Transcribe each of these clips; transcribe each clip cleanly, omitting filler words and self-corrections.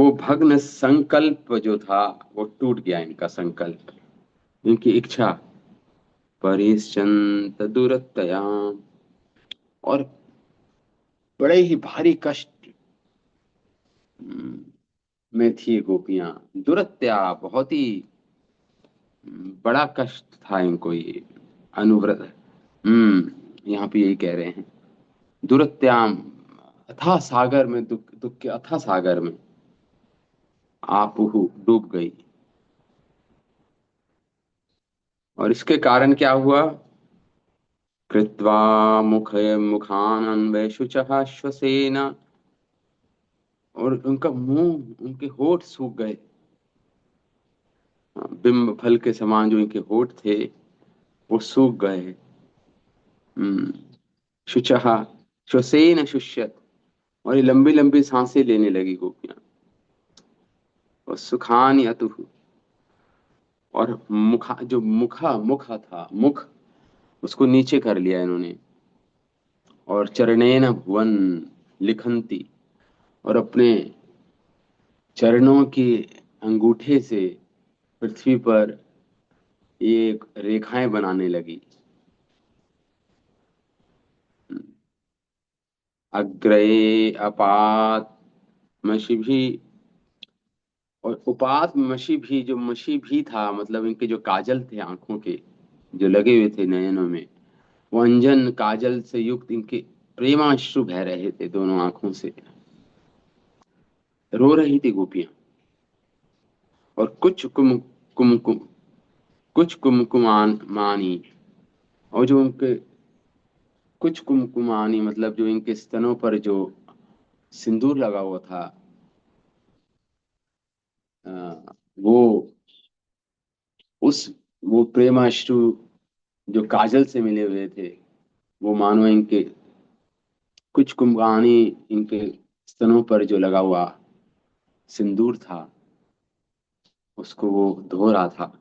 वो भग्न संकल्प जो था वो टूट गया, इनका संकल्प, इनकी इच्छा। परिश्चंत दुरतया, और बड़े ही भारी कष्ट में थी गोपियां। दुरत्या, बहुत ही बड़ा कष्ट था इनको ये अनुव्रत। यहाँ पे यही कह रहे हैं। दुरत्याम, अथाह सागर में, दुख दुख के अथाह सागर में आपुहु, डूब गई। और इसके कारण क्या हुआ? कृत्वा मुख मुखानन्वय शुचः श्वसेन, और उनका मुंह, उनके होठ सूख गए। बिंब फल के समान जो इनके होठ थे वो सूख गए। हम्म शुचः श्वसेन शुष्यत, और ये लंबी लंबी सांसें लेने लगी गोपियां। और सुखानि अतुः, और मुखा, जो मुखा था, मुख, उसको नीचे कर लिया इन्होंने। और चरणेन भुवन लिखंती, और अपने चरणों के अंगूठे से पृथ्वी पर ये रेखाएं बनाने लगी। अग्रये अपात मशी भी, और उपात मशी भी, जो मशी भी था, मतलब इनके जो काजल थे आंखों के, जो लगे हुए थे नयनों में, वो अंजन काजल से युक्त इनके प्रेमाश्रु बह रहे थे दोनों आंखों से। रो रही थी गोपियां। और कुम कुछ कुमकुमान मानी, और जो उनके कुछ कुमकुमानी, मतलब जो इनके स्तनों पर जो सिंदूर लगा हुआ था, अ, वो उस वो प्रेमाश्रु जो काजल से मिले हुए थे, वो मानो इनके कुछ कुमकुमानी, इनके स्तनों पर जो लगा हुआ सिंदूर था, उसको वो धो रहा था।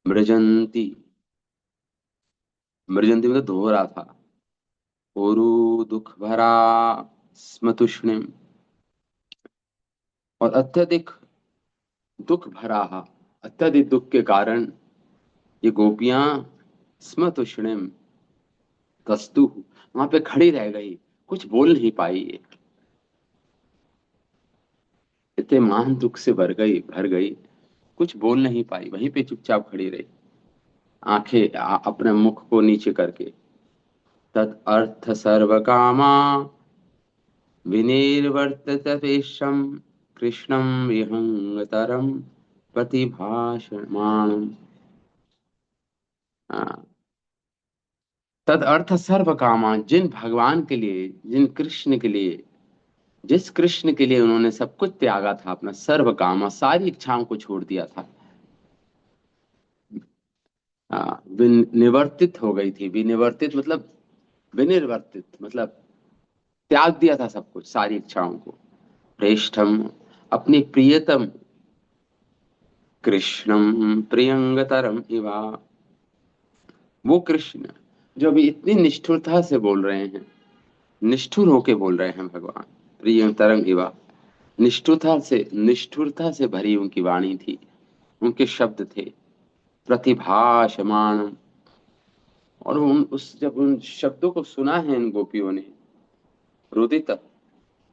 मृजंती, मृजंती मतलब धो रहा था। ओरु दुख भरा स्मतुष्णिम, और अत्यधिक दुख भरा, अत्यधिक दुख के कारण ये गोपियां स्मतुष्णिम कस्तु, वहां पे खड़ी रह गई, कुछ बोल नहीं पाई ये। इतने महान दुख से भर गई, कुछ बोल नहीं पाई, वहीं पे चुपचाप खड़ी रही, आंखें अपने मुख को नीचे करके। तत् अर्थ सर्व कामा विनिर्वर्तत पेशम, कृष्णम विहंगतरम प्रतिभाषमाणम। तद अर्थ सर्व कामा, जिन भगवान के लिए, जिन कृष्ण के लिए, जिस कृष्ण के लिए उन्होंने सब कुछ त्यागा था, अपना सर्व कामा, सारी इच्छाओं को छोड़ दिया था। निवर्तित हो गई थी। विनिवर्तित मतलब, विनिर्वर्तित मतलब त्याग दिया था सब कुछ, सारी इच्छाओं को। प्रेष्ठम, अपनी प्रियतम, कृष्णम प्रियंगतरम इवा, वो कृष्ण जो अभी इतनी निष्ठुरता से बोल रहे हैं, निष्ठुर होके बोल रहे हैं भगवान। प्रियंगतरम इवा, निष्ठुरता से भरी उनकी वाणी थी, उनके शब्द थे। प्रतिभाषमाण, और जब उन शब्दों को सुना है इन गोपियों ने, रुदित,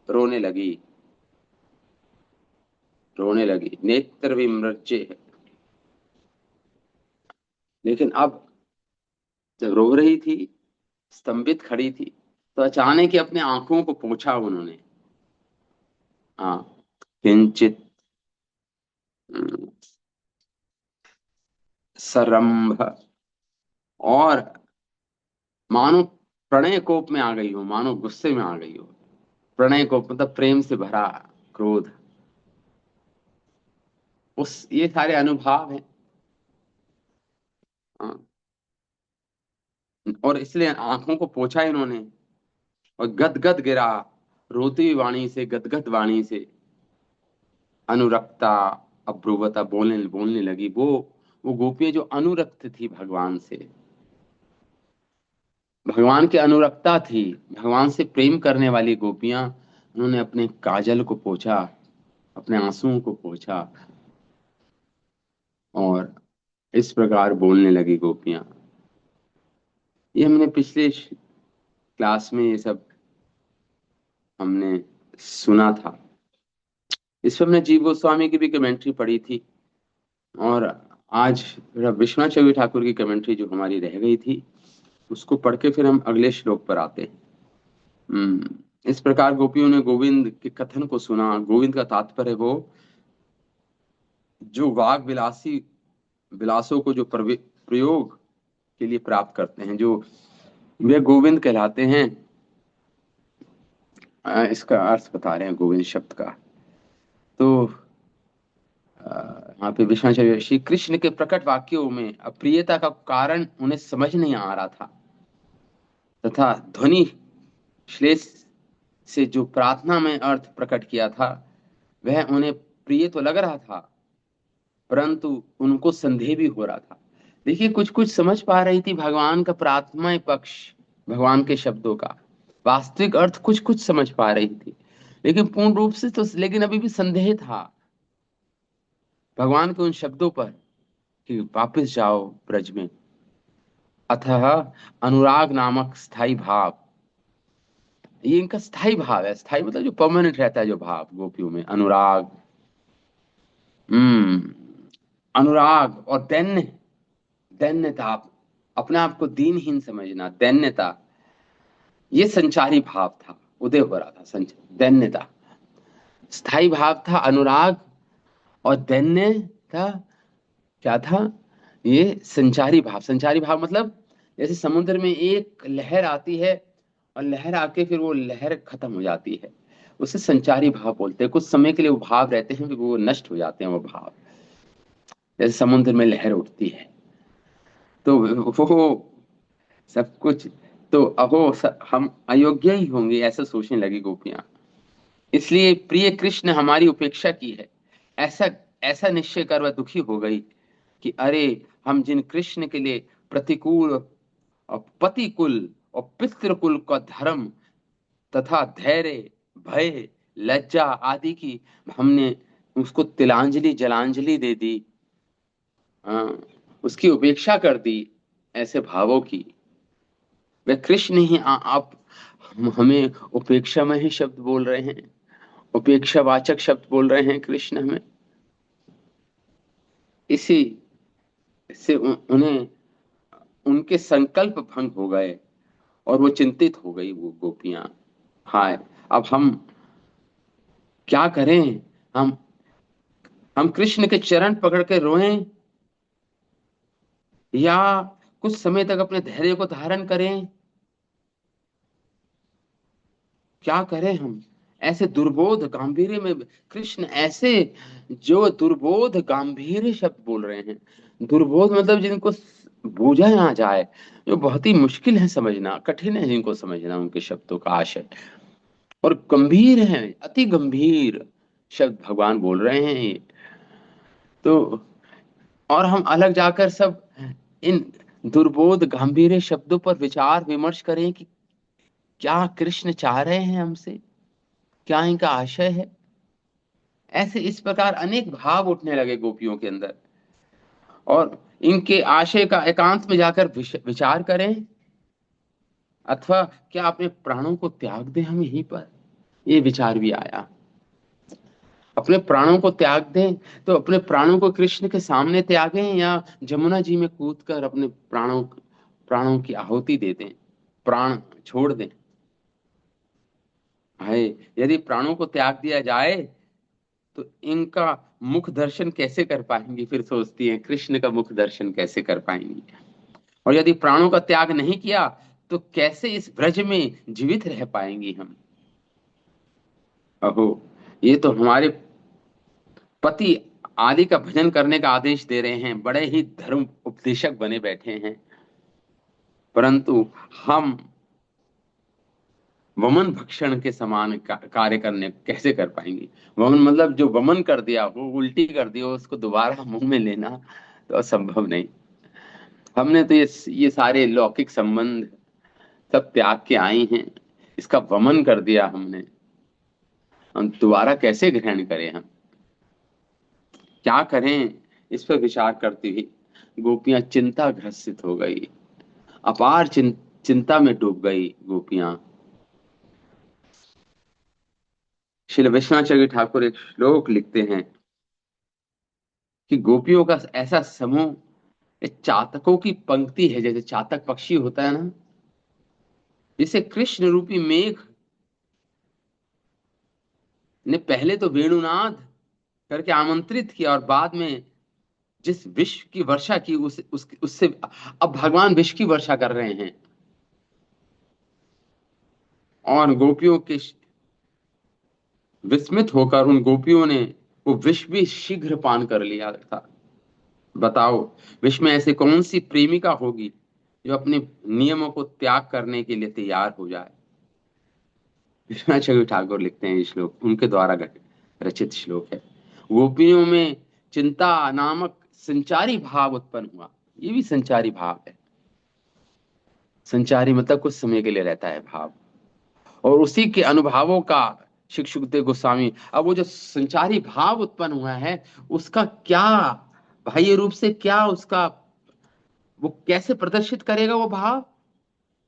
रोने लगी, रोने लगी। नेत्र विमृज्य, लेकिन अब जब रो रही थी, स्तंभित खड़ी थी, तो अचानक ही अपने आंखों को पोंछा उन्होंने। हाँ, किंचित सरंभ, और मानो प्रणय कोप में आ गई हो, मानो गुस्से में आ गई हो। प्रणय कोप मतलब प्रेम से भरा क्रोध, उस ये सारे अनुभव हैं। हाँ, और इसलिए आंखों को पोंछा इन्होंने, और गदगद गिरा, रोती हुई वाणी से, गदगद वाणी से, अनुरक्ता अब्रुवता, बोलने बोलने लगी। वो गोपियां जो अनुरक्त थी भगवान से, भगवान की अनुरक्ता थी, भगवान से प्रेम करने वाली गोपियां, उन्होंने अपने काजल को पोंछा, अपने आंसुओं को पोंछा, और इस प्रकार बोलने लगी गोपियां। ये हमने पिछले क्लास में ये सब हमने सुना था। इस पर हमने जीव गोस्वामी की भी कमेंट्री पढ़ी थी, और आज विश्वनाथ चौबे ठाकुर की कमेंट्री जो हमारी रह गई थी, उसको पढ़ के फिर हम अगले श्लोक पर आते हैं। इस प्रकार गोपियों ने गोविंद के कथन को सुना। गोविंद का तात्पर्य वो जो वाग विलासी विलासों को जो प्रयोग के लिए प्राप्त करते हैं, जो वे गोविंद कहलाते हैं। इसका अर्थ बता रहे हैं गोविंद शब्द का। तो यहाँ पे विश्वाचार्य श्री कृष्ण के प्रकट वाक्यों में अप्रियता का कारण उन्हें समझ नहीं आ रहा था, तथा ध्वनि श्लेष से जो प्रार्थना में अर्थ प्रकट किया था वह उन्हें प्रिय तो लग रहा था, परंतु उनको संदेह भी हो रहा था। देखिए, कुछ कुछ समझ पा रही थी भगवान का प्रार्थमय पक्ष, भगवान के शब्दों का वास्तविक अर्थ कुछ कुछ समझ पा रही थी, लेकिन पूर्ण रूप से तो, लेकिन अभी भी संदेह था भगवान के उन शब्दों पर कि वापस जाओ ब्रज में। अतः अनुराग नामक स्थाई भाव, ये इनका स्थाई भाव है। स्थाई मतलब जो परमानेंट रहता है, जो भाव गोपियों में अनुराग। हम्म अनुराग और दैन्यता, अपने आप को दीनहीन समझना, दैन्यता, ये संचारी भाव था, उदय हो रहा था। दैन्यता स्थाई भाव था, अनुराग, और दैन्यता क्या था? ये संचारी भाव। संचारी भाव मतलब जैसे समुद्र में एक लहर आती है और लहर आके फिर वो लहर खत्म हो जाती है, उसे संचारी भाव बोलते हैं। कुछ समय के लिए वो भाव रहते हैं, फिर वो नष्ट हो जाते हैं वो भाव, जैसे समुद्र में लहर उठती है। तो वो सब कुछ, तो हम अयोग्य ही होंगे ऐसा सोचने लगी गोपियां। इसलिए प्रिय कृष्ण हमारी उपेक्षा की है, ऐसा ऐसा निश्चय कर वह दुखी हो गई कि अरे, हम जिन कृष्ण के लिए प्रतिकूल और पतिकुल और पितृकुल का धर्म तथा धैर्य, भय, लज्जा आदि की हमने उसको तिलांजलि जलांजलि दे दी, हाँ, उसकी उपेक्षा कर दी, ऐसे भावों की। वे कृष्ण ही आप हमें उपेक्षा में ही शब्द बोल रहे हैं, उपेक्षावाचक शब्द बोल रहे हैं कृष्ण हमें। इसी से उन्हें उनके संकल्प भंग हो गए और वो चिंतित हो गई वो गोपियां। हाय, अब हम क्या करें? हम हम कृष्ण के चरण पकड़ के रोएं, या कुछ समय तक अपने धैर्य को धारण करें? क्या करें हम? ऐसे दुर्बोध गांधीर्य में कृष्ण ऐसे जो दुर्बोध गांधीर्य शब्द बोल रहे हैं। दुर्बोध मतलब जिनको बूझा ना जाए, जो बहुत ही मुश्किल है समझना, कठिन है जिनको समझना उनके शब्दों का आशय, और गंभीर है, अति गंभीर शब्द भगवान बोल रहे हैं ये। तो और हम अलग जाकर सब इन दुर्बोध गंभीर शब्दों पर विचार विमर्श करें कि क्या कृष्ण चाह रहे हैं हमसे, क्या इनका आशय है। ऐसे इस प्रकार अनेक भाव उठने लगे गोपियों के अंदर, और इनके आशय का एकांत में जाकर विचार करें, अथवा क्या अपने प्राणों को त्याग दें हम यहीं पर। ये विचार भी आया, अपने प्राणों को त्याग दें, तो अपने प्राणों को कृष्ण के सामने त्यागें, या जमुना जी में कूदकर अपने प्राणों की आहुति दे दें, प्राण छोड़ दें। है, यदि प्राणों को त्याग दिया जाए तो इनका मुख दर्शन कैसे कर पाएंगे? फिर सोचती है कृष्ण का मुख दर्शन कैसे कर पाएंगी। और यदि प्राणों का त्याग नहीं किया तो कैसे इस ब्रज में जीवित रह पाएंगी हम? अहो, ये तो हमारे पति आदि का भजन करने का आदेश दे रहे हैं, बड़े ही धर्म उपदेशक बने बैठे हैं, परंतु हम वमन भक्षण के समान कार्य करने कैसे कर पाएंगे? वमन मतलब जो वमन कर दिया, वो उल्टी कर दिया, उसको दोबारा मुंह में लेना तो असंभव नहीं। हमने तो ये सारे लौकिक संबंध सब त्याग के आए हैं, इसका वमन कर दिया हमने। हम दोबारा कैसे ग्रहण करें, हम क्या करें, इस पर विचार करती हुई गोपियां चिंता ग्रसित हो गई, अपार चिंता में डूब गई गोपियां। श्री विश्वनाथ ठाकुर एक श्लोक लिखते हैं कि गोपियों का ऐसा समूह एक चातकों की पंक्ति है, जैसे चातक पक्षी होता है ना, जिसे कृष्ण रूपी मेघ ने पहले तो वेणुनाद करके आमंत्रित किया, और बाद में जिस विश्व की वर्षा की उससे अब भगवान विश्व की वर्षा कर रहे हैं। और गोपियों के विस्मित होकर उन गोपियों ने वो विष भी शीघ्र पान कर लिया था। बताओ, विश्व में ऐसी कौन सी प्रेमिका होगी जो अपने नियमों को त्याग करने के लिए तैयार हो जाए। विश्वनाथ ठाकुर लिखते हैं ये श्लोक, उनके द्वारा रचित श्लोक है। गोपियों में चिंता नामक संचारी भाव उत्पन्न हुआ। ये भी संचारी भाव है। संचारी मतलब कुछ समय के लिए रहता है भाव, और उसी के अनुभवों का शिव सुखदेव गोस्वामी, अब वो जो संचारी भाव उत्पन्न हुआ है उसका क्या बाह्य रूप से क्या उसका, वो कैसे प्रदर्शित करेगा वो भाव,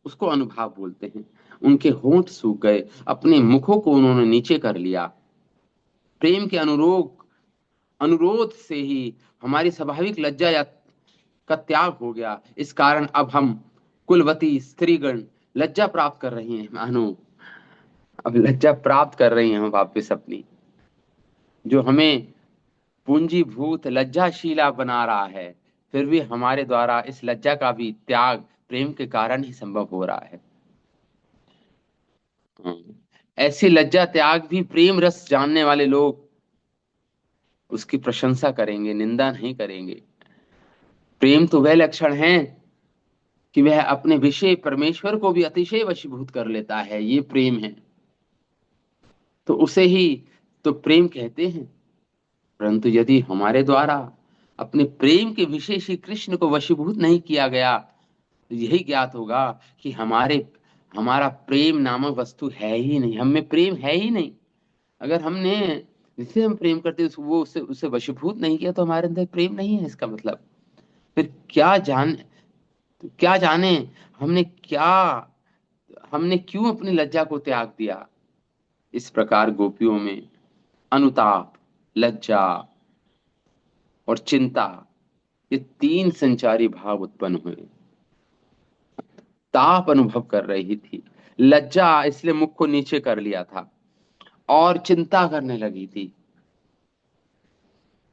उसको अनुभाव बोलते हैं। उनके होंठ सूख गए, अपने मुखों को उन्होंने नीचे कर लिया। प्रेम के अनुरोध से ही हमारी स्वाभाविक लज्जा या का त्याग हो गया। इस कारण अब हम कुलवती स्त्रीगण लज्जा प्राप्त कर रही हैं मानो, अब लज्जा प्राप्त कर रही हैं हम वापस अपनी, जो हमें पूंजीभूत लज्जाशीला बना रहा है। फिर भी हमारे द्वारा इस लज्जा का भी त्याग प्रेम के कारण ही संभव हो रहा है। ऐसी लज्जा त्याग भी प्रेम रस जानने वाले लोग उसकी प्रशंसा करेंगे, निंदा नहीं करेंगे। प्रेम तो वह लक्षण है कि वह अपने विषय परमेश्वर को भी अतिशय वशीभूत कर लेता है, ये प्रेम है। तो उसे ही तो प्रेम कहते हैं। परंतु यदि हमारे द्वारा अपने प्रेम के विषय श्री कृष्ण को वशीभूत नहीं किया गया, तो यही ज्ञात होगा कि हमारा प्रेम नामक वस्तु है ही नहीं, हम में प्रेम है ही नहीं। अगर हमने जिसे हम प्रेम करते हैं वो उससे उससे वशीभूत नहीं किया, तो हमारे अंदर प्रेम नहीं है, इसका मतलब। फिर क्या जाने हमने क्या हमने क्यों अपनी लज्जा को त्याग दिया। इस प्रकार गोपियों में अनुताप, लज्जा और चिंता, ये तीन संचारी भाव उत्पन्न हुए। ताप अनुभव कर रही थी, लज्जा इसलिए मुख को नीचे कर लिया था, और चिंता करने लगी थी।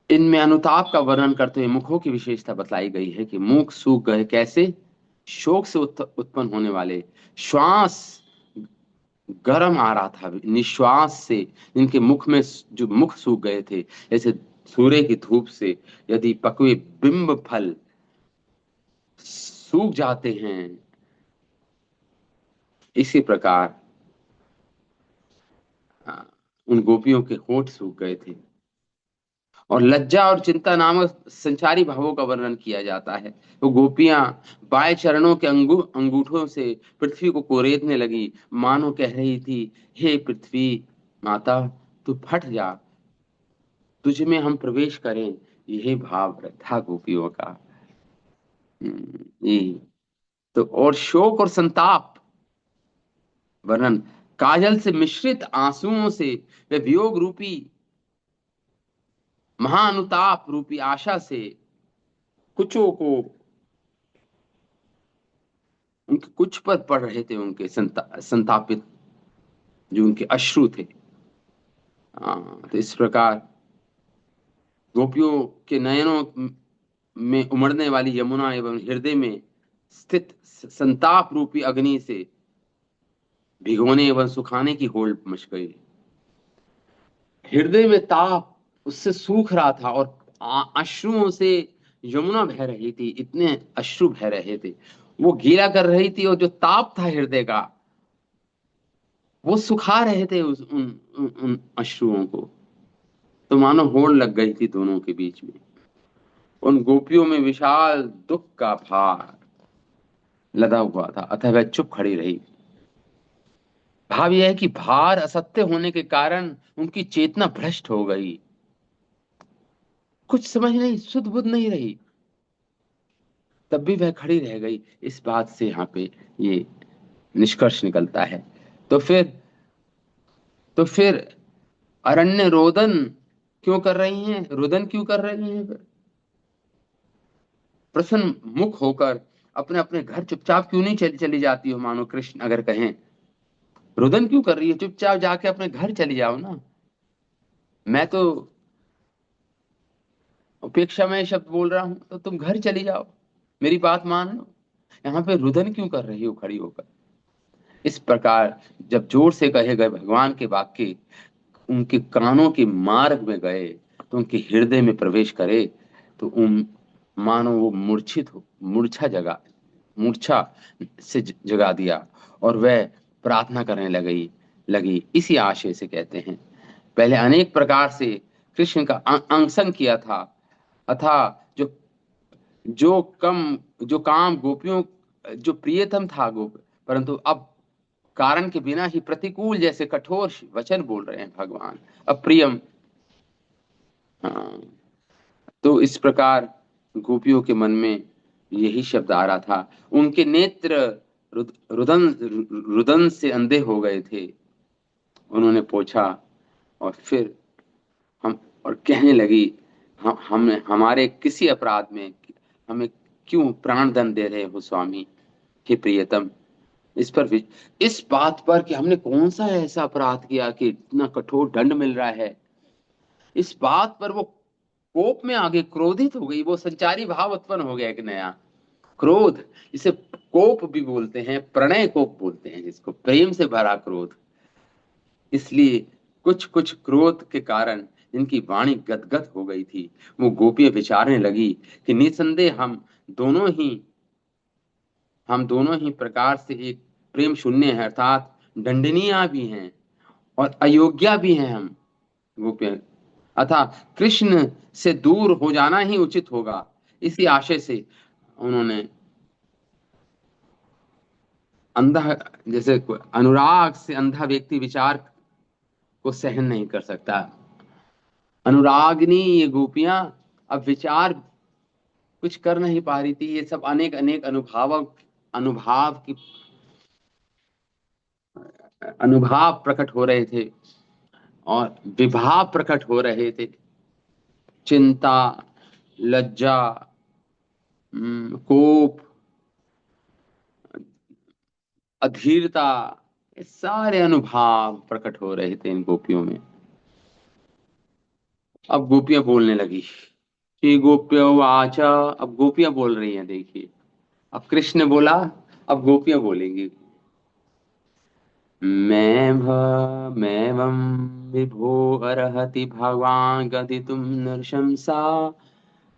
इनमें अनुताप का वर्णन करते हुए मुखों की विशेषता बतलाई गई है कि मुख सूख गए, कैसे, शोक से उत्पन्न होने वाले श्वास गर्म आ रहा था निश्वास से। इनके मुख में जो मुख सूख गए थे, जैसे सूर्य की धूप से यदि पकवे बिंब फल सूख जाते हैं, इसी प्रकार उन गोपियों के होठ सूख गए थे। और लज्जा और चिंता नामक संचारी भावों का वर्णन किया जाता है। तो गोपियां बाएं चरणों के अंगूठों से पृथ्वी को कोरेदने लगी, मानो कह रही थी, हे पृथ्वी माता, तू फट जा, तुझ में हम प्रवेश करें। यही भाव था गोपियों का। यही तो। और शोक और संताप वर्णन, काजल से मिश्रित आंसुओं से वे वियोग रूपी महानुताप रूपी आशा से कुचों को उनके कुछ पर पड़ रहे थे, उनके संतापित जो उनके अश्रु थे। तो इस प्रकार गोपियों के नयनों में उमड़ने वाली यमुना एवं हृदय में स्थित संताप रूपी अग्नि से भिगोने एवं सुखाने की होड़ मच गई। हृदय में ताप उससे सूख रहा था, और अश्रुओं से यमुना बह रही थी, इतने अश्रु बह रहे थे, वो गीला कर रही थी, और जो ताप था हृदय का वो सुखा रहे थे उन अश्रुओं को। तो मानो होड़ लग गई थी दोनों के बीच में। उन गोपियों में विशाल दुख का भार लदा हुआ था, अतः वह चुप खड़ी रही। भाव यह है कि भार असत्य होने के कारण उनकी चेतना भ्रष्ट हो गई, कुछ समझ नहीं, सुध बुध नहीं रही, तब भी वह खड़ी रह गई। इस बात से यहाँ पे ये निष्कर्ष निकलता है। तो फिर तो फिर अरण्य रोदन क्यों कर रही हैं, रुदन क्यों कर रही हैं फिर? प्रसन्न मुख होकर अपने अपने घर चुपचाप क्यों नहीं चली चली जाती हो, मानो कृष्ण अगर कहें, रुदन क्यों कर रही है, चुपचाप जाके अपने घर चली जाओ ना। मैं तो उपेक्षा में शब्द बोल रहा हूं, तो तुम घर चली जाओ, मेरी बात मान लो। यहाँ पे रुदन क्यों कर रही हो खड़ी होकर? इस प्रकार जब जोर से कहे गए भगवान के वाक्य उनके कानों के मार्ग में गए, तो उनके हृदय में प्रवेश करे, तो उन मानो वो मूर्छित हो, मूर्छा से जगा दिया, और वह प्रार्थना करने लगी इसी आशय से कहते हैं। पहले अनेक प्रकार से कृष्ण का अंगसंग किया था, अथा जो जो काम गोपियों, जो प्रियतम था गोप, परंतु अब कारण के बिना ही प्रतिकूल जैसे कठोर वचन बोल रहे हैं भगवान, अप्रियम। हाँ, तो इस प्रकार गोपियों के मन में यही शब्द आ रहा था। उनके नेत्र रुदन से अंधे हो गए थे। उन्होंने पूछा, और फिर हम और कहने लगी, हम हमारे किसी अपराध में हमें क्यों प्राण दंड दे रहे हो स्वामी, हे प्रियतम? इस पर इस बात पर कि हमने कौन सा ऐसा अपराध किया कि इतना कठोर दंड मिल रहा है, इस बात पर वो कोप में आगे क्रोधित हो गई। वो संचारी भाव उत्पन्न हो गया एक नया, क्रोध। इसे कोप भी बोलते हैं, प्रणय कोप बोलते हैं जिसको, प्रेम से भरा क्रोध। इसलिए कुछ कुछ क्रोध के कारण इनकी वाणी गदगद हो गई थी। वो गोपियां विचारने लगी कि निसंदेह हम दोनों ही प्रकार से एक प्रेम शून्य है, अर्थात दंडनीय भी हैं और अयोग्या भी हैं हम गोपियां, अतः कृष्ण से दूर हो जाना ही उचित होगा। इसी आशय से उन्होंने अंधा, जैसे अनुराग से अंधा व्यक्ति विचार को सहन नहीं कर सकता, अनुरागिनी ये गोपियां अब विचार कुछ कर नहीं पा रही थी। ये सब अनेक अनेक अनुभाव की अनुभाव प्रकट हो रहे थे और विभाव प्रकट हो रहे थे, चिंता, लज्जा, कोप, अधीरता, ये सारे अनुभाव प्रकट हो रहे थे इन गोपियों में। अब गोपियां बोलने लगी, श्री गोप्यो वाच, अब गोपियां बोल रही हैं, देखिए, अब कृष्ण ने बोला, अब गोपियां बोलेंगी। मैवं विभो अर्हति भगवान् गदितुं नृशंसा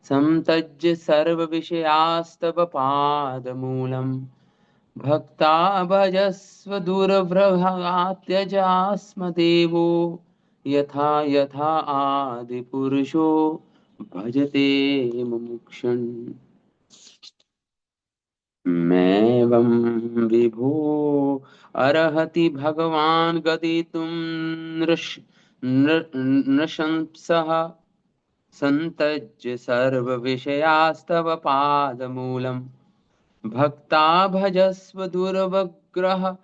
संत्यज्य सर्व विषयास्तव पादमूलम् भक्ता भजस्व दुर्भ्रभात्यजास्म देवो यथा यथा आदिपुरुषो भजते मुमुक्षुन्। मैवं विभो अर्हति भगवान् गदितुं नृशंसः संत्यज्य सर्वविषयास्तव पादमूलम् भक्ता भजस्व दुर्वग्रह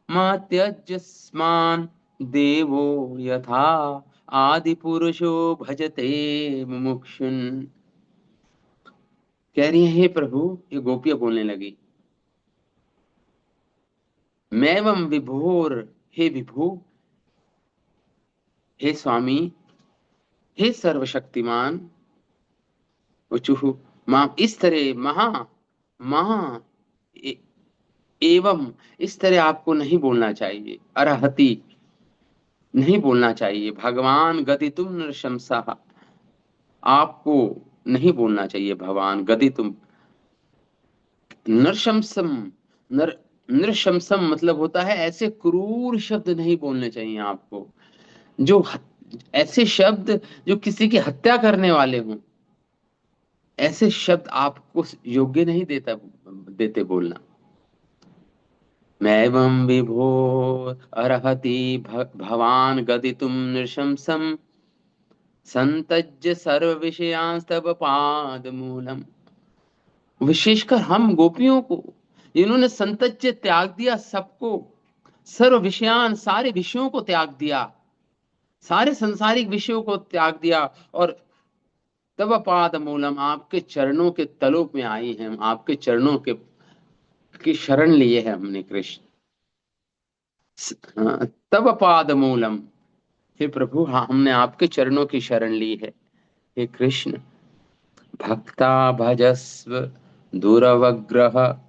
मा त्यजस्मान् देवो यथा आदिपुरुषो भजते मुमुक्षुन्। कह रही है, हे प्रभु, ये गोपियां बोलने लगी, मैवं विभोर, हे विभु, हे स्वामी, हे सर्वशक्तिमान, उचुहु मां, इस तरह महा महा ए- एवं, इस तरह आपको नहीं बोलना चाहिए, अरहति नहीं बोलना चाहिए, भगवान गदितुम नृशंसा, आपको नहीं बोलना चाहिए भगवान गदितुम नृशंसम। नर नृशंसम मतलब होता है ऐसे क्रूर शब्द नहीं बोलने चाहिए आपको, जो ऐसे शब्द जो किसी की हत्या करने वाले हों, ऐसे शब्द आपको योग्य नहीं देते बोलना। मैवं विभो अर्हति भवान् गदितुं नृशंसम् संतज्य सर्व विषयांस्तव पाद मूलम। विशेषकर हम गोपियों को, जिन्होंने संतज्य त्याग दिया सबको, सर्व विषयान सारे विषयों को त्याग दिया, सारे संसारिक विषयों को त्याग दिया, और तब पाद मूलम आपके चरणों के तलों में आई हैं, आपके चरणों के की शरण लिए है हमने कृष्ण। तब पाद मूलम, हे प्रभु, हाँ हमने आपके चरणों की शरण ली है हे कृष्ण। भक्ता भजस्व दुरवग्रह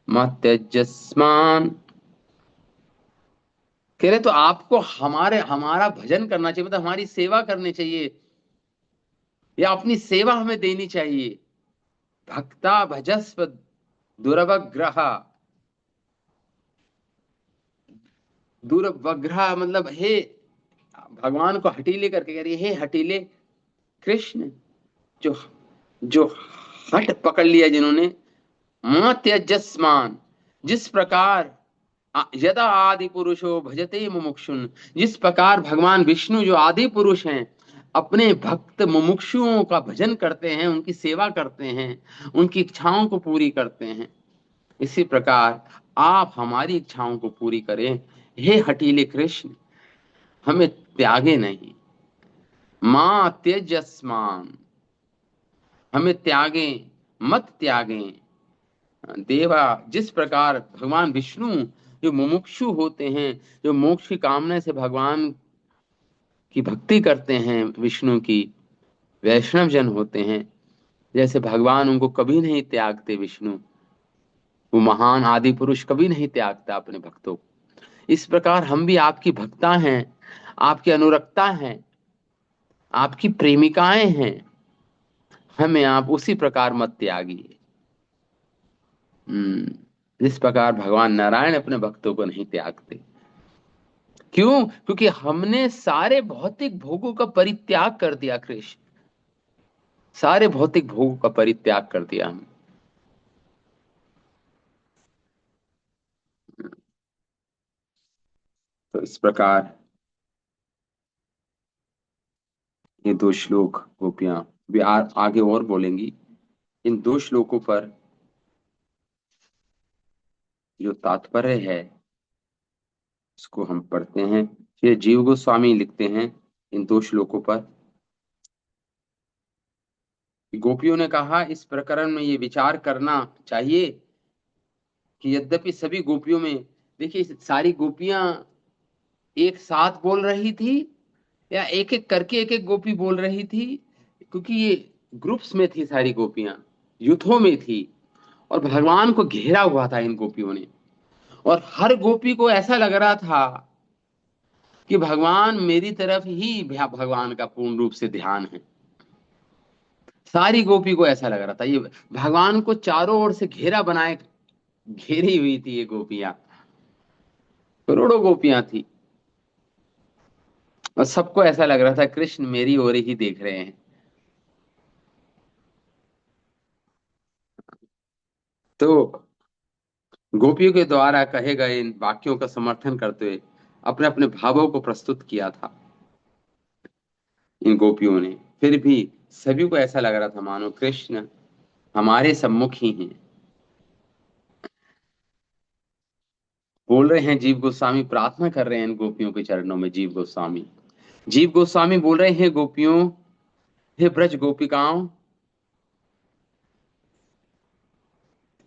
मत्यजस्मान। कह रहे तो आपको हमारे हमारा भजन करना चाहिए, मतलब हमारी सेवा करनी चाहिए, या अपनी सेवा हमें देनी चाहिए। भक्ता भजस्व दुरवग्रह, दुर्वग्रह मतलब हे, भगवान को हठीले करके कह रही है, हे हठीले कृष्ण, जो जो हठ पकड़ लिया जिन्होंने। मां त्यजस्मान, जिस प्रकार यदा आदि पुरुषो भजते मुमुक्षुन, जिस प्रकार भगवान विष्णु जो आदि पुरुष हैं अपने भक्त मुमुक्षुओं का भजन करते हैं, उनकी सेवा करते हैं, उनकी इच्छाओं को पूरी करते हैं, इसी प्रकार आप हमारी इच्छाओं को पूरी करें हे हठीले कृष्ण, हमें त्यागे नहीं। मां त्यजस्मान, हमें त्यागें मत त्यागें। देवा, जिस प्रकार भगवान विष्णु जो मुमुक्षु होते हैं, जो मोक्ष की कामना से भगवान की भक्ति करते हैं, विष्णु की वैष्णव जन होते हैं, जैसे भगवान उनको कभी नहीं त्यागते, विष्णु वो महान आदि पुरुष कभी नहीं त्यागता अपने भक्तों को, इस प्रकार हम भी आपकी भक्ता हैं, आपके अनुरक्ता हैं, आपकी प्रेमिकाएं हैं, हमें आप उसी प्रकार मत त्यागिए। जिस प्रकार भगवान नारायण अपने भक्तों को नहीं त्यागते। क्यों? क्योंकि हमने सारे भौतिक भोगों का परित्याग कर दिया कृष्ण, सारे भौतिक भोगों का परित्याग कर दिया हम। तो इस प्रकार ये दो श्लोक गोपियां भी आगे और बोलेंगी। इन दो श्लोकों पर जो तात्पर्य है उसको हम पढ़ते हैं। ये जीव गोस्वामी लिखते हैं इन दो श्लोकों पर। गोपियों ने कहा इस प्रकरण में ये विचार करना चाहिए कि यद्यपि सभी गोपियों में, देखिए सारी गोपियां एक साथ बोल रही थी या एक एक करके एक एक गोपी बोल रही थी, क्योंकि ये ग्रुप्स में थी, सारी गोपियां युद्धों में थी, और भगवान को घेरा हुआ था इन गोपियों ने, और हर गोपी को ऐसा लग रहा था कि भगवान मेरी तरफ ही भगवान का पूर्ण रूप से ध्यान है। सारी गोपी को ऐसा लग रहा था, ये भगवान को चारों ओर से घेरा बनाए घेरी हुई थी ये गोपियां, करोड़ों गोपियां थी, और सबको ऐसा लग रहा था कृष्ण मेरी ओर ही देख रहे हैं। तो गोपियों के द्वारा कहे गए इन वाक्यों का समर्थन करते हुए अपने अपने भावों को प्रस्तुत किया था इन गोपियों ने। फिर भी सभी को ऐसा लग रहा था मानो कृष्ण हमारे सम्मुख ही हैं। बोल रहे हैं जीव गोस्वामी, प्रार्थना कर रहे हैं इन गोपियों के चरणों में। जीव गोस्वामी बोल रहे हैं, गोपियों, हे ब्रज गोपिकाओं,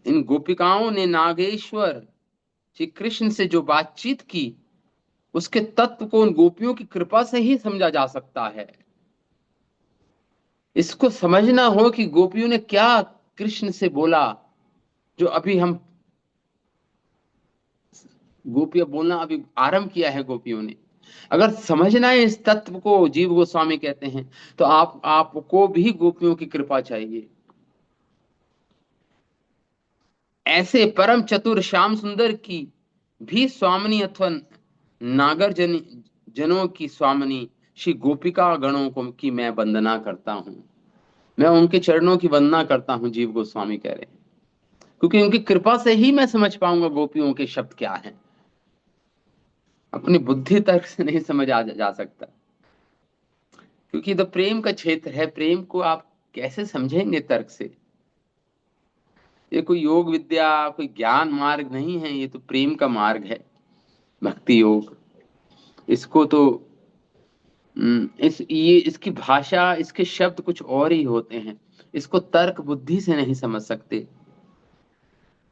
इन गोपिकाओं ने नागेश्वर श्री कृष्ण से जो बातचीत की, उसके तत्व को उन गोपियों की कृपा से ही समझा जा सकता है। इसको समझना हो कि गोपियों ने क्या कृष्ण से बोला, जो अभी हम गोपियां बोलना अभी आरंभ किया है गोपियों ने। अगर समझना है इस तत्व को, जीव गोस्वामी कहते हैं, तो आपको भी गोपियों की कृपा चाहिए। ऐसे परम चतुर श्याम सुंदर की भी स्वामिनी अथवा नागर जनों की स्वामिनी श्री गोपिका गणों को की मैं वंदना करता हूं, मैं उनके चरणों की वंदना करता हूं, जीव गोस्वामी कह रहे हैं। क्योंकि उनकी कृपा से ही मैं समझ पाऊंगा गोपियों के शब्द क्या हैं। अपनी बुद्धि तर्क से नहीं समझ जा सकता, क्योंकि तो प्रेम का क्षेत्र है। प्रेम को आप कैसे समझेंगे तर्क से? ये कोई योग विद्या, कोई ज्ञान मार्ग नहीं है, ये तो प्रेम का मार्ग है, भक्ति योग। इसको तो ये इसकी भाषा, इसके शब्द कुछ और ही होते हैं। इसको तर्क बुद्धि से नहीं समझ सकते।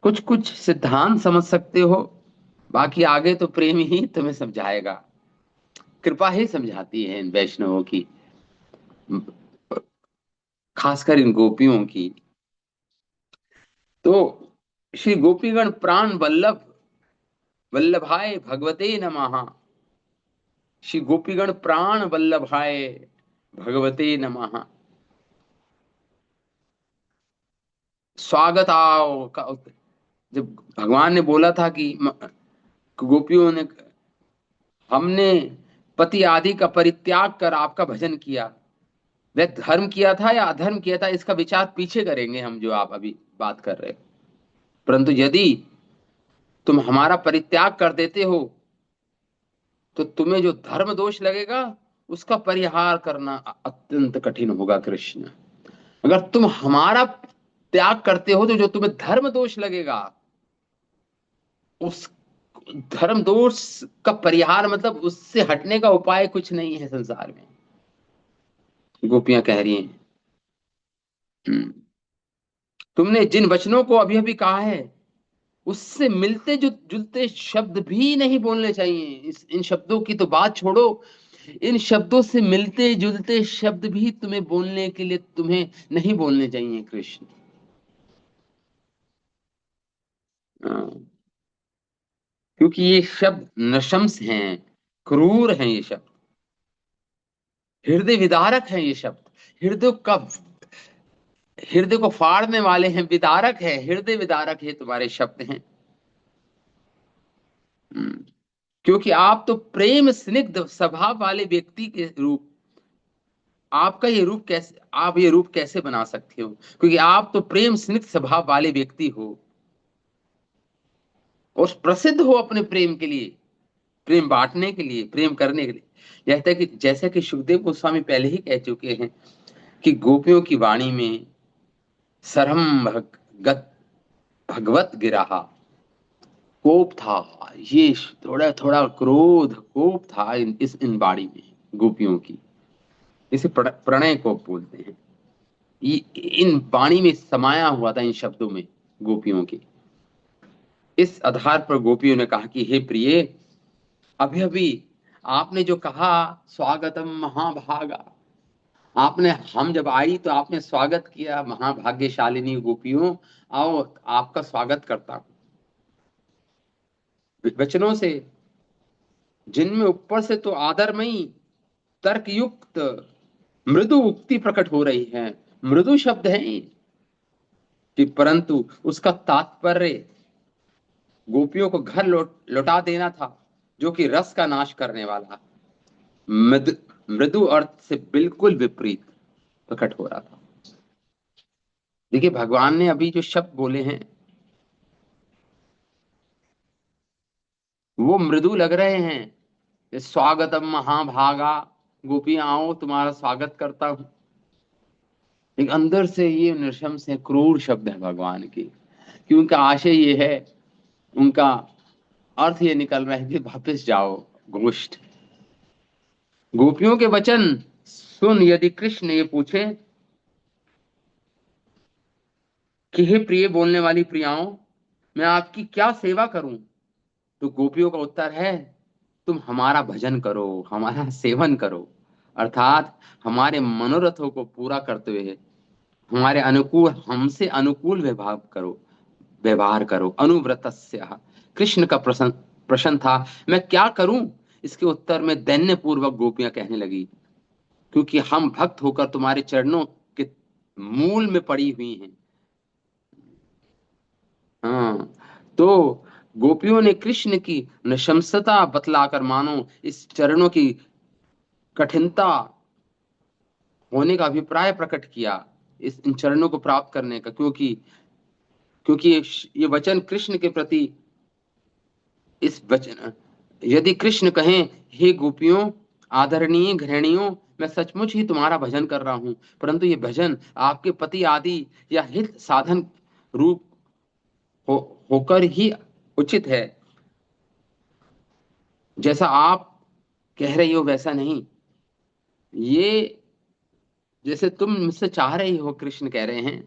कुछ कुछ सिद्धांत समझ सकते हो, बाकी आगे तो प्रेम ही तुम्हें समझाएगा। कृपा ही समझाती है इन वैष्णवों की, खासकर इन गोपियों की। तो श्री गोपीगण प्राण वल्लभ, वल्लभाय भगवते नमः। श्री गोपीगण प्राण वल्लभाय भगवते नमः। स्वागत आओ का, जब भगवान ने बोला था कि गोपियों ने, हमने पति आदि का परित्याग कर आपका भजन किया, वह धर्म किया था या अधर्म किया था इसका विचार पीछे करेंगे हम, जो आप अभी बात कर रहे हो। परंतु यदि तुम हमारा परित्याग कर देते हो तो तुम्हें जो धर्म दोष लगेगा उसका परिहार करना अत्यंत कठिन होगा कृष्ण। अगर तुम हमारा त्याग करते हो तो जो तुम्हें धर्म दोष लगेगा, उस धर्म दोष का परिहार मतलब उससे हटने का उपाय कुछ नहीं है संसार में। गोपियां कह रही हैं, "हम्म, तुमने जिन वचनों को अभी अभी कहा है उससे मिलते जो जुलते शब्द भी नहीं बोलने चाहिए। इन शब्दों की तो बात छोड़ो, इन शब्दों से मिलते जुलते शब्द भी तुम्हें बोलने के लिए तुम्हें नहीं बोलने चाहिए कृष्ण। हाँ, क्योंकि ये शब्द नशंस हैं, क्रूर हैं ये शब्द, हृदय विदारक हैं ये शब्द। हृदय का, हृदय को फाड़ने वाले हैं, विदारक है, हृदय विदारक है तुम्हारे शब्द हैं। हम्म, क्योंकि आप तो प्रेम स्निग्ध स्वभाव वाले व्यक्ति के रूप, आपका ये रूप कैसे, आप ये रूप कैसे बना सकते हो? क्योंकि आप तो प्रेम स्निग्ध स्वभाव वाले व्यक्ति हो और प्रसिद्ध हो अपने प्रेम के लिए, प्रेम बांटने के लिए, प्रेम करने के लिए। जैसा कि सुखदेव गोस्वामी पहले ही कह चुके हैं कि गोपियों की वाणी में सरम भगत भगवत गिराहा, कोप था। ये थोड़ा थोड़ा क्रोध कोप था इन वाणी में गोपियों की। इसे प्रणय कोप बोलते हैं। इन वाणी में समाया हुआ था, इन शब्दों में गोपियों के। इस आधार पर गोपियों ने कहा कि हे प्रिय, अभी अभी आपने जो कहा स्वागतम महाभागा, आपने, हम जब आई तो आपने स्वागत किया, महाभाग्यशालिनी गोपियों, आओ आपका स्वागत करता हूं। वचनों से, जिनमें ऊपर से तो आदरमयी तर्कयुक्त मृदु उक्ति प्रकट हो रही है, मृदु शब्द है कि, परंतु उसका तात्पर्य गोपियों को घर लौटा देना था, जो कि रस का नाश करने वाला मृदु, मृदु अर्थ से बिल्कुल विपरीत प्रकट हो रहा था। देखिए भगवान ने अभी जो शब्द बोले हैं वो मृदु लग रहे हैं। स्वागतम महाभागा, गोपियां आओ तुम्हारा स्वागत करता हूं। लेकिन अंदर से ये नृशंस है, क्रूर शब्द है भगवान की, कि उनका आशय ये है, उनका अर्थ ये निकल रहा है कि वापस जाओ गोष्ठ। गोपियों के वचन सुन यदि कृष्ण ये पूछे कि हे प्रिय बोलने वाली प्रियाओं, मैं आपकी क्या सेवा करूं, तो गोपियों का उत्तर है, तुम हमारा भजन करो, हमारा सेवन करो, अर्थात हमारे मनोरथों को पूरा करते हुए हमारे अनुकूल, हमसे अनुकूल व्यवहार करो। अनुव्रतस्य, कृष्ण का प्रश्न था, मैं क्या करूं? इसके उत्तर में दैन्य पूर्वक गोपियां कहने लगी, क्योंकि हम भक्त होकर तुम्हारे चरणों के मूल में पड़ी हुई हैं। हाँ, तो गोपियों ने कृष्ण की नृशंसता बतलाकर मानो इस चरणों की कठिनता होने का अभिप्राय प्रकट किया, इन चरणों को प्राप्त करने का, क्योंकि क्योंकि ये वचन कृष्ण के प्रति, इस वचन, यदि कृष्ण कहें, हे गोपियों, आदरणीय घृणियों, मैं सचमुच ही तुम्हारा भजन कर रहा हूं, परंतु ये भजन आपके पति आदि या हित साधन रूप हो, होकर ही उचित है। जैसा आप कह रही हो वैसा नहीं। ये जैसे तुम मुझसे चाह रही हो, कृष्ण कह रहे हैं,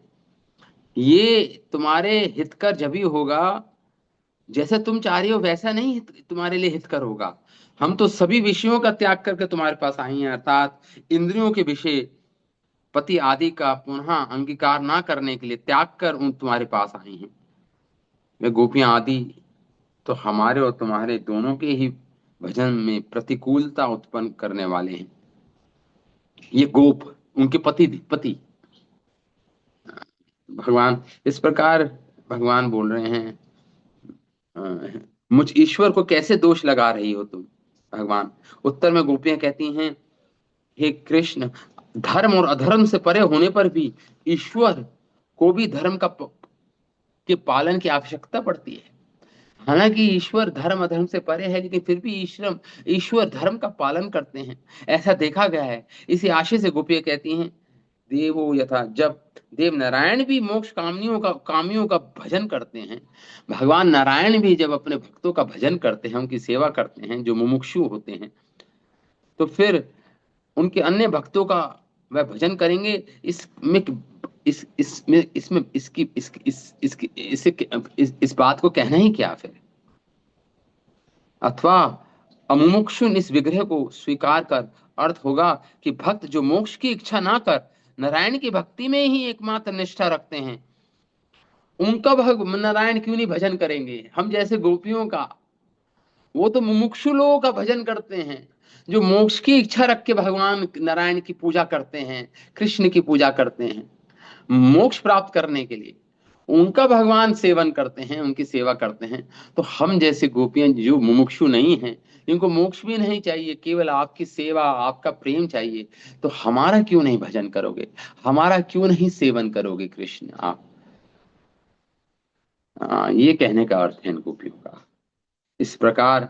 ये तुम्हारे हितकर जब ही होगा, जैसा तुम चाह रही हो वैसा नहीं तुम्हारे लिए हितकर होगा। हम तो सभी विषयों का त्याग करके तुम्हारे पास आई हैं, अर्थात इंद्रियों के विषय, पति आदि का पुनः अंगीकार ना करने के लिए त्याग कर उन तुम्हारे पास आई हैं। वे गोपियां आदि तो हमारे और तुम्हारे दोनों के ही भजन में प्रतिकूलता उत्पन्न करने वाले हैं। ये गोप उनके पति पति भगवान इस प्रकार भगवान बोल रहे हैं, मुझ ईश्वर को कैसे दोष लगा रही हो तुम। भगवान उत्तर में गोपियां कहती हैं, हे कृष्ण, धर्म और अधर्म से परे होने पर भी ईश्वर को भी धर्म के पालन की आवश्यकता पड़ती है। हालांकि ईश्वर धर्म अधर्म से परे है, लेकिन फिर भी ईश्वर ईश्वर धर्म का पालन करते हैं, ऐसा देखा गया है। इसी आशय से गोपियां कहती हैं, देवो यथा, जब देव नारायण भी मोक्ष कामियों का भजन करते हैं, भगवान नारायण भी जब अपने भक्तों का भजन करते हैं, उनकी सेवा करते हैं, जो मुमुक्षु होते हैं, तो फिर उनके अन्य भक्तों का वह भजन करेंगे। इसमें इसमें इसमें इसकी इस इस इसकी इस बात को कहना ही क्या फिर। अथवा अमुमुक्षु इस विग्रह को स्वीकार कर अर्थ होगा कि भक्त जो मोक्ष की इच्छा ना कर नारायण की भक्ति में ही एकमात्र निष्ठा रखते हैं, उनका नारायण क्यों नहीं भजन करेंगे। हम जैसे गोपियों का, वो तो मुमुक्षु लोगों का भजन करते हैं, जो मोक्ष की इच्छा रख के भगवान नारायण की पूजा करते हैं, कृष्ण की पूजा करते हैं मोक्ष प्राप्त करने के लिए, उनका भगवान सेवन करते हैं, उनकी सेवा करते हैं। तो हम जैसे गोपियां जो मुमुक्षु नहीं हैं, इनको मोक्ष भी नहीं चाहिए, केवल आपकी सेवा आपका प्रेम चाहिए, तो हमारा क्यों नहीं भजन करोगे, हमारा क्यों नहीं सेवन करोगे कृष्ण आप। ये कहने का अर्थ है इन गोपियों का। इस प्रकार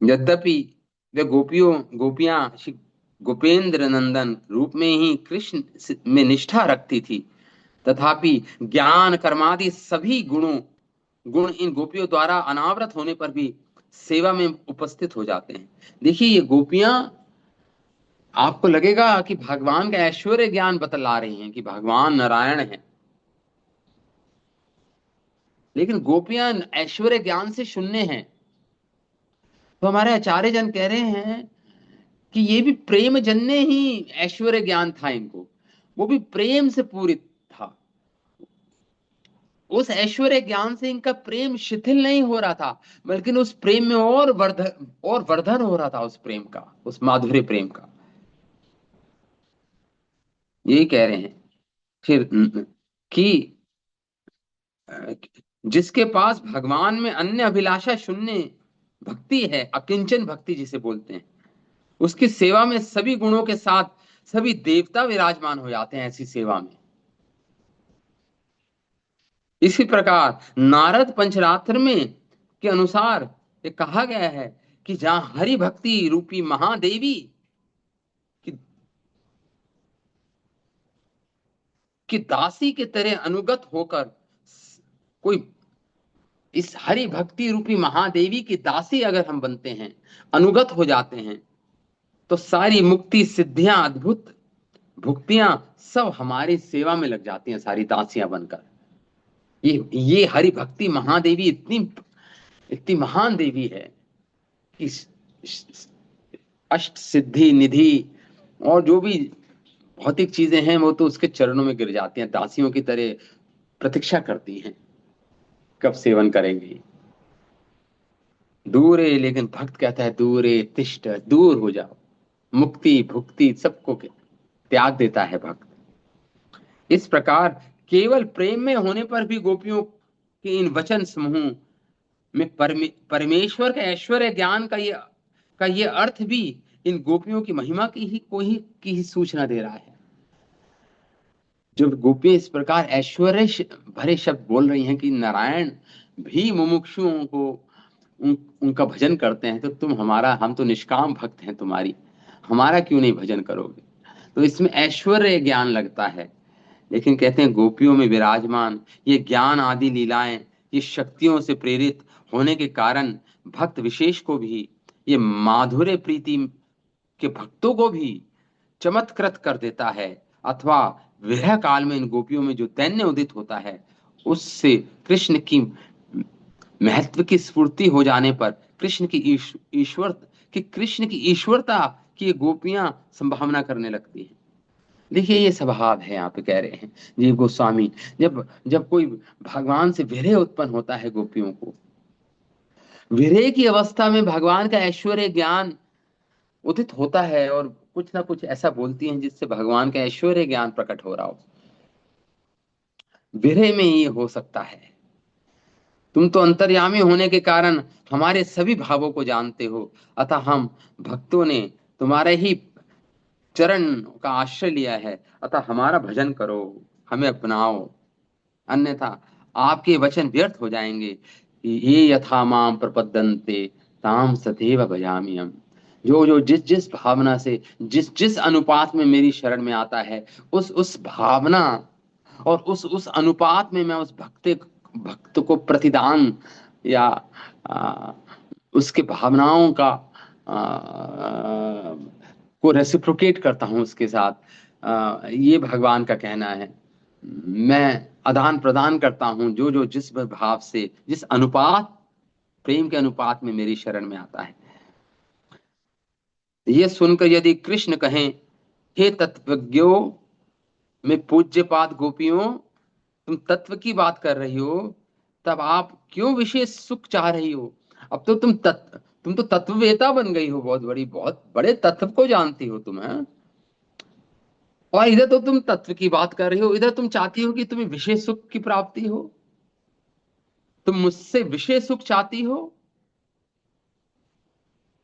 यद्यपि वे गोपियां श्री गोपेंद्र नंदन रूप में ही कृष्ण में निष्ठा रखती थी, तथापि ज्ञान कर्मादि सभी गुण इन गोपियों द्वारा अनावृत होने पर भी सेवा में उपस्थित हो जाते हैं। देखिए, ये गोपियां, आपको लगेगा कि भगवान का ऐश्वर्य ज्ञान बतला रही हैं कि भगवान नारायण है, लेकिन गोपियां ऐश्वर्य ज्ञान से शून्य हैं। तो हमारे आचार्य जन कह रहे हैं कि ये भी प्रेम जन्य ही ऐश्वर्य ज्ञान था इनको, वो भी प्रेम से पूरित था। उस ऐश्वर्य ज्ञान से इनका प्रेम शिथिल नहीं हो रहा था, बल्कि उस प्रेम में और वर्धन हो रहा था, उस प्रेम का, उस माधुर्य प्रेम का। यही कह रहे हैं फिर कि अ, जिसके पास भगवान में अन्य अभिलाषा शून्य भक्ति है, अकिंचन भक्ति जिसे बोलते हैं, उसकी सेवा में सभी गुणों के साथ सभी देवता विराजमान हो जाते हैं ऐसी सेवा में। इसी प्रकार नारद पंचरात्र में के अनुसार ये कहा गया है कि जहां हरि भक्ति रूपी महादेवी की, की दासी के तरह अनुगत होकर कोई, इस हरि भक्ति रूपी महादेवी की दासी अगर हम बनते हैं, अनुगत हो जाते हैं, तो सारी मुक्ति सिद्धियां अद्भुत भुक्तियां सब हमारी सेवा में लग जाती हैं, सारी दासियां बनकर। ये हरि भक्ति महादेवी इतनी इतनी महान देवी है कि अष्ट सिद्धि निधि और जो भी भौतिक चीजें हैं वो तो उसके चरणों में गिर जाती हैं, दासियों की तरह प्रतीक्षा करती हैं कब सेवन करेंगी। दूर है, लेकिन भक्त कहता है दूर है, तिष्ठ, दूर हो जाओ। मुक्ति भुक्ति सबको त्याग देता है भक्त। इस प्रकार केवल प्रेम में होने पर भी गोपियों के इन वचन समूह में परमेश्वर के ऐश्वर्य ज्ञान का ये अर्थ भी इन गोपियों की महिमा की ही सूचना दे रहा है। जब गोपियां इस प्रकार ऐश्वर्य भरे शब्द बोल रही हैं कि नारायण भी मुमुक्षुओं को उनका भजन करते हैं, तो तुम हमारा, हम तो निष्काम भक्त हैं तुम्हारी, हमारा क्यों नहीं भजन करोगे? तो इसमें ऐश्वर्य ज्ञान लगता है। लेकिन कहते हैं गोपियों में विराजमान ये ज्ञान आदि लीलाएं, ये शक्तियों से प्रेरित होने के कारण भक्त विशेष को भी, ये माधुर्य प्रीति के भक्तों को भी चमत्कृत कर देता है। अथवा विरह काल में इन गोपियों में जो दैन्य उदित होता है, उससे कृष्ण की महत्व की स्फूर्ति हो जाने पर कृष्ण की ईश्वर कि कृष्ण की ईश्वरता की ये गोपियां संभावना करने लगती हैं। देखिए ये स्वभाव है, यहाँ पे कह रहे हैं जीव गोस्वामी। जब जब कोई भगवान से विरह उत्पन्न होता है गोपियों को, विरह की अवस्था में भगवान का ऐश्वर्य ज्ञान उदित होता है और कुछ ना कुछ ऐसा बोलती हैं जिससे भगवान का ऐश्वर्य ज्ञान प्रकट हो रहा हो। विरह में ये हो सकता है। तुम तो अंतर्यामी होने के कारण हमारे सभी भावों को जानते हो, अतः हम भक्तों ने तुम्हारे ही चरण का आश्रय लिया है, अतः हमारा भजन करो, हमें अपनाओ, अन्यथा आपके वचन व्यर्थ हो जाएंगे। ये यथा माम प्रपद्यन्ते ताम सदैव भजामि हम। जो जो जिस जिस भावना से, जिस जिस अनुपात में मेरी शरण में आता है, उस भावना और उस अनुपात में मैं उस भक्त को प्रतिदान या आ, उसके भावनाओं का को रेसिप्रोकेट करता हूं उसके साथ। ये भगवान का कहना है। मैं आदान प्रदान करता हूं जो जो जिस भाव से, जिस अनुपात, प्रेम के अनुपात में मेरी शरण में आता है। ये सुनकर यदि कृष्ण कहें, हे तत्वज्ञो में पूज्य पाद गोपियों, तुम तत्व की बात कर रही हो, तब आप क्यों विशेष सुख चाह रही हो? अब तो तुम तो तत्ववेता बन गई हो, बहुत बड़ी, बहुत बड़े तत्व को जानती हो तुम, हैं? और इधर तो तुम तत्व की बात कर रही हो, इधर तुम चाहती हो कि तुम्हें विशेष सुख की प्राप्ति हो, तुम मुझसे विशेष सुख चाहती हो।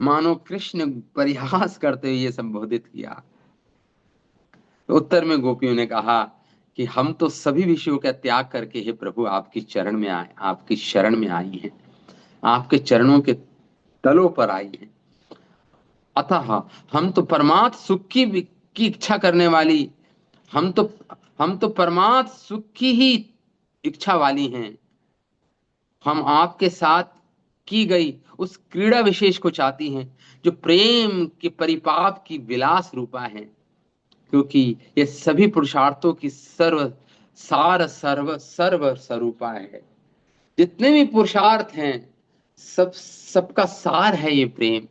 मानो कृष्ण परिहास करते हुए ये संबोधित किया। तो उत्तर में गोपियों ने कहा कि हम तो सभी विषयों का त्याग करके हे प्रभु आपकी चरण में आए, आपकी शरण में आई हैं, आपके चरणों के तलों पर आई हैं। अतः हम तो परमात्म सुख की इच्छा करने वाली, हम तो हम तो परमात्म सुख की ही इच्छा वाली हैं। हम आपके साथ की गई उस क्रीड़ा विशेष को चाहती हैं जो प्रेम के परिपाक की विलास रूपा है। क्योंकि ये सभी पुरुषार्थों की सर्व सर्व स्वरूपा है। जितने भी पुरुषार्थ हैं, सबका सार है ये प्रेम।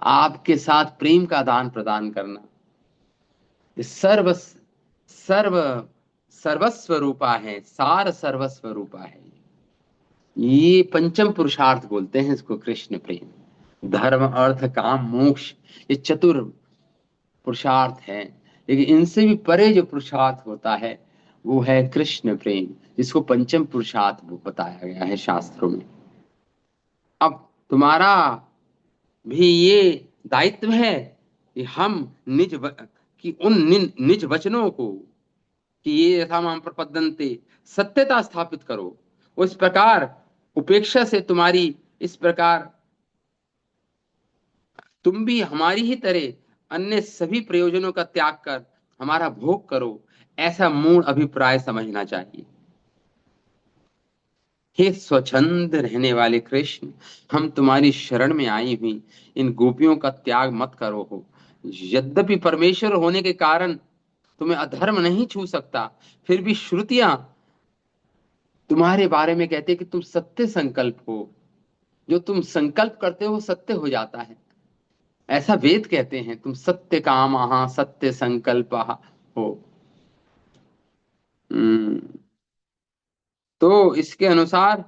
आपके साथ प्रेम का आदान प्रदान करना, ये सर्व सर्वस्व रूपा है, सार सर्वस्व रूपा है। ये पंचम पुरुषार्थ बोलते हैं इसको कृष्ण प्रेम। धर्म अर्थ काम मोक्ष, ये चतुर पुरुषार्थ है। लेकिन इनसे भी परे जो पुरुषार्थ होता है वो है कृष्ण प्रेम, जिसको पंचम पुरुषार्थ बताया गया है शास्त्रों में। अब तुम्हारा भी ये दायित्व है कि हम कि उन निज वचनों को, कि ये यथा माम प्रपद्यन्ते, सत्यता स्थापित करो। उस प्रकार उपेक्षा से तुम्हारी, इस प्रकार तुम भी हमारी ही तरह अन्य सभी प्रयोजनों का त्याग कर हमारा भोग करो, ऐसा मूल अभिप्राय समझना चाहिए। हे स्वच्छंद रहने वाले कृष्ण, हम तुम्हारी शरण में आई हुई इन गोपियों का त्याग मत करो हो। यद्यपि परमेश्वर होने के कारण तुम्हें अधर्म नहीं छू सकता, फिर भी श्रुतियां तुम्हारे बारे में कहते हैं कि तुम सत्य संकल्प हो, जो तुम संकल्प करते हो सत्य हो जाता है। ऐसा वेद कहते हैं, तुम सत्य काम सत्य संकल्प हो। हम्म, तो इसके अनुसार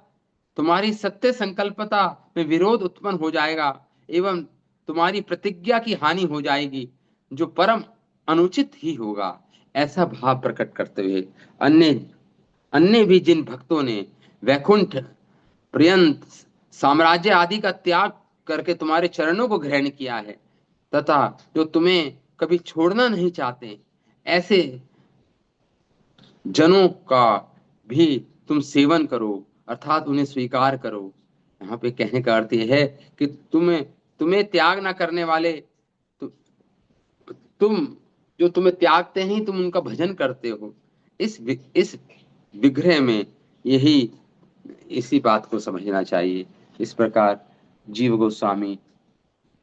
तुम्हारी सत्य संकल्पता में विरोध उत्पन्न हो जाएगा एवं तुम्हारी प्रतिज्ञा की हानि हो जाएगी, जो परम अनुचित ही होगा। ऐसा भाव प्रकट करते हुए अन्य अन्य भी जिन भक्तों ने वैकुंठ पर्यंत साम्राज्य आदि का त्याग करके तुम्हारे चरणों को ग्रहण किया है, तथा जो तुम्हें कभी छोड़ना नहीं चाहते, ऐसे जनों का भी तुम सेवन करो, अर्थात उन्हें स्वीकार करो। यहाँ पे कहने का अर्थ यह है कि तुम्हें तुम्हें त्याग ना करने वाले, तु, तुम जो तुम्हें त्यागते हैं तुम उनका भजन करते हो। इस विग्रह में यही इसी बात को समझना चाहिए। इस प्रकार जीव गोस्वामी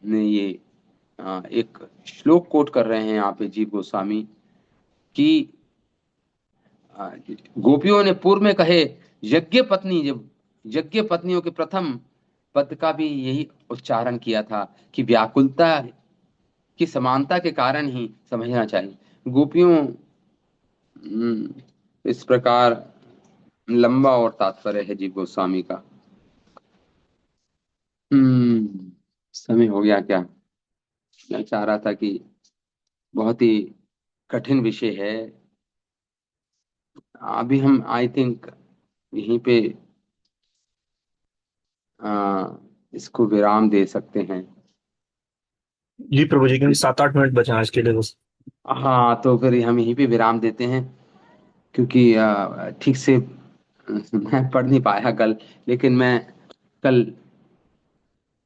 ने ये एक श्लोक कोट कर रहे हैं यहाँ पे जीव गोस्वामी कि आ, गोपियों ने पूर्व में कहे यज्ञ पत्नी, जब यज्ञ पत्नियों के प्रथम पद का भी यही उच्चारण किया था कि व्याकुलता की समानता के कारण ही समझना चाहिए। गोपियों इस प्रकार लंबा और तात्पर्य है जीव गोस्वामी का। समय हो गया क्या? मैं चाह रहा था कि बहुत ही कठिन विषय है। अभी हम आई थिंक यहीं पे इसको विराम दे सकते हैं। जी प्रभु जी, क्योंकि 7-8 मिनट बचे हैं आज के लिए बस। हाँ, तो फिर हम यहीं पे विराम देते हैं, क्योंकि ठीक से मैं पढ़ नहीं पाया कल, लेकिन मैं कल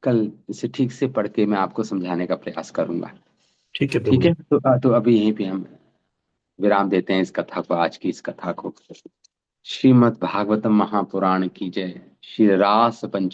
कल इसे ठीक से पढ़ के मैं आपको समझाने का प्रयास करूंगा। ठीक है प्रभु ठीक है, जी। तो अभी यहीं पे हम विराम देते हैं इस कथा को, आज की इस कथा को। श्रीमद् भागवतम महापुराण की जय। श्री रास पंचाश